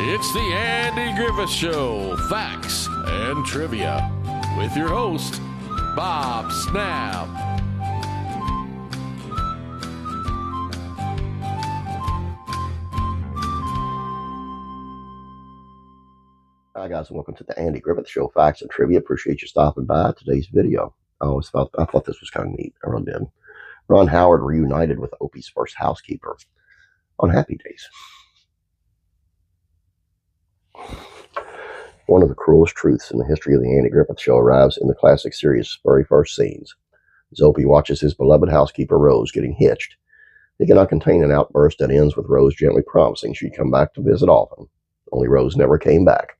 It's the Andy Griffith Show, Facts and Trivia, with your host, Bob Snap. Hi guys, and welcome to the Andy Griffith Show, Facts and Trivia. Appreciate you stopping by today's video. I thought this was kind of neat. I really did. Ron Howard reunited with Opie's first housekeeper on Happy Days. One of the cruelest truths in the history of the Andy Griffith Show arrives in the classic series' very first scenes. As Opie watches his beloved housekeeper Rose getting hitched, he cannot contain an outburst that ends with Rose gently promising she'd come back to visit often. Only Rose never came back.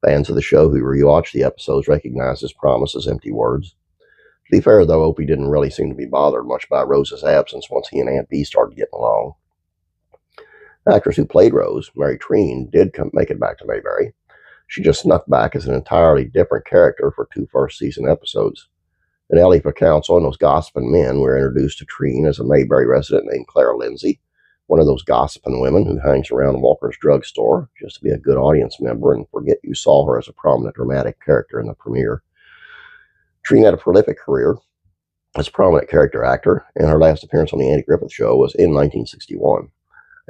Fans of the show who rewatch the episodes recognize his promise as empty words. To be fair, though, Opie didn't really seem to be bothered much by Rose's absence once he and Aunt Bee started getting along. The actress who played Rose, Mary Treen, did make it back to Mayberry. She just snuck back as an entirely different character for 2 first-season episodes. In Ellie for Counsel and Those Gossiping Men, we're introduced to Treen as a Mayberry resident named Clara Lindsay, one of those gossiping women who hangs around Walker's drugstore just to be a good audience member and forget you saw her as a prominent dramatic character in the premiere. Treen had a prolific career as a prominent character actor, and her last appearance on the Andy Griffith Show was in 1961.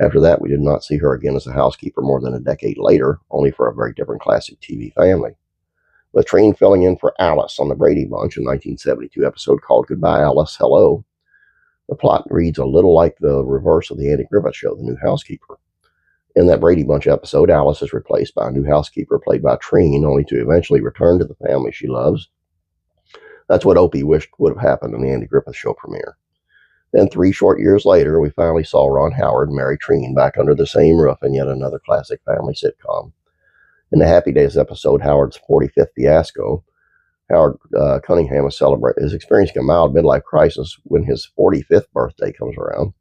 After that, we did not see her again as a housekeeper more than a decade later, only for a very different classic TV family. With Treen filling in for Alice on the Brady Bunch in 1972 episode called Goodbye Alice, Hello, the plot reads a little like the reverse of the Andy Griffith Show, The New Housekeeper. In that Brady Bunch episode, Alice is replaced by a new housekeeper played by Treen, only to eventually return to the family she loves. That's what Opie wished would have happened in the Andy Griffith Show premiere. Then 3 short years later, we finally saw Ron Howard and Mary Treen back under the same roof in yet another classic family sitcom. In the Happy Days episode, Howard's 45th Fiasco, Howard Cunningham is experiencing a mild midlife crisis when his 45th birthday comes around.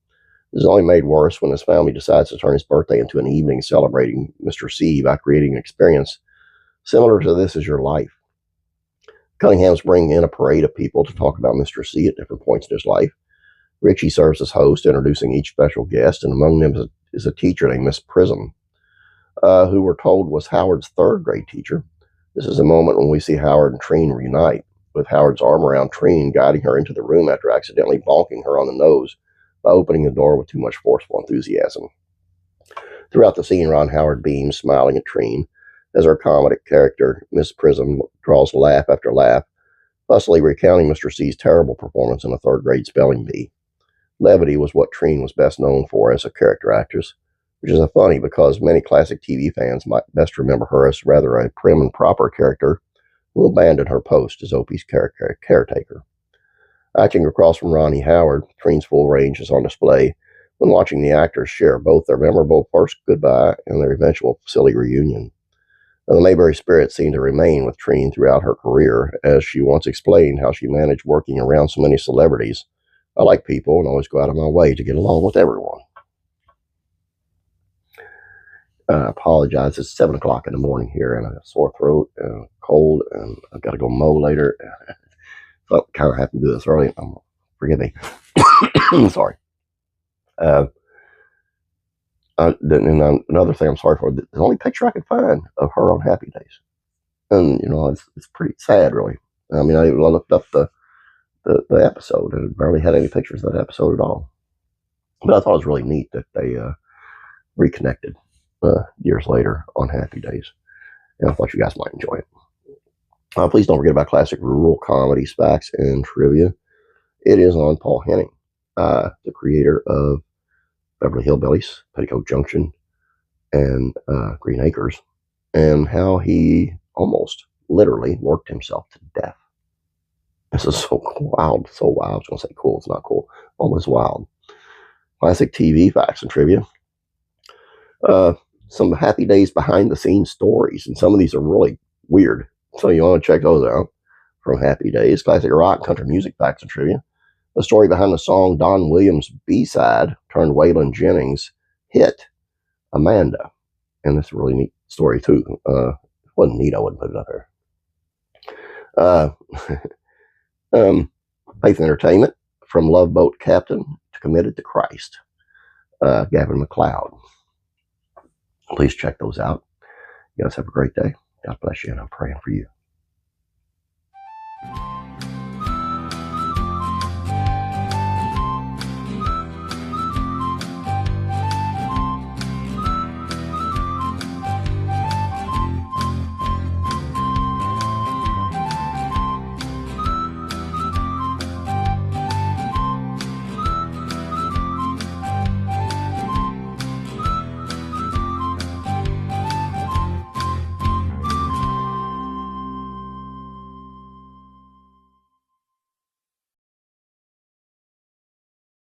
This is only made worse when his family decides to turn his birthday into an evening celebrating Mr. C by creating an experience similar to This Is Your Life. Cunningham's bringing in a parade of people to talk about Mr. C at different points in his life. Richie serves as host, introducing each special guest, and among them is a teacher named Miss Prism, who we're told was Howard's 3rd grade teacher. This is a moment when we see Howard and Treen reunite, with Howard's arm around Treen, guiding her into the room after accidentally bonking her on the nose by opening the door with too much forceful enthusiasm. Throughout the scene, Ron Howard beams, smiling at Treen, as our comedic character, Miss Prism, draws laugh after laugh, fussily recounting Mr. C's terrible performance in a 3rd grade spelling bee. Levity was what Treen was best known for as a character actress, which is funny because many classic TV fans might best remember her as rather a prim and proper character who abandoned her post as Opie's caretaker. Acting across from Ronnie Howard, Treen's full range is on display when watching the actors share both their memorable first goodbye and their eventual silly reunion. The Mayberry spirit seemed to remain with Treen throughout her career, as she once explained how she managed working around so many celebrities. I like people and always go out of my way to get along with everyone. I apologize. It's 7 o'clock in the morning here, and I have a sore throat and cold, and I've got to go mow later. So I kind of have to do this early. Forgive me. Sorry. Another thing I'm sorry for, the only picture I could find of her on Happy Days. And, it's pretty sad, really. I mean, I looked up the episode, and it barely had any pictures of that episode at all. But I thought it was really neat that they reconnected years later on Happy Days. And I thought you guys might enjoy it. Please don't forget about classic rural comedies, facts, and trivia. It is on Paul Henning, the creator of Beverly Hillbillies, Petticoat Junction, and Green Acres, and how he almost literally worked himself to death. This is so wild, so wild. I was going to say cool, it's not cool. Almost wild. Classic TV facts and trivia. Some Happy Days behind-the-scenes stories, and some of these are really weird. So you want to check those out from Happy Days. Classic rock and country music facts and trivia. The story behind the song Don Williams' B-side turned Waylon Jennings' hit, Amanda. And it's a really neat story, too. If it wasn't neat, I wouldn't put it up there. Faith and Entertainment, From Love Boat Captain to Committed to Christ, Gavin MacLeod. Please check those out. You guys have a great day. God bless you, and I'm praying for you.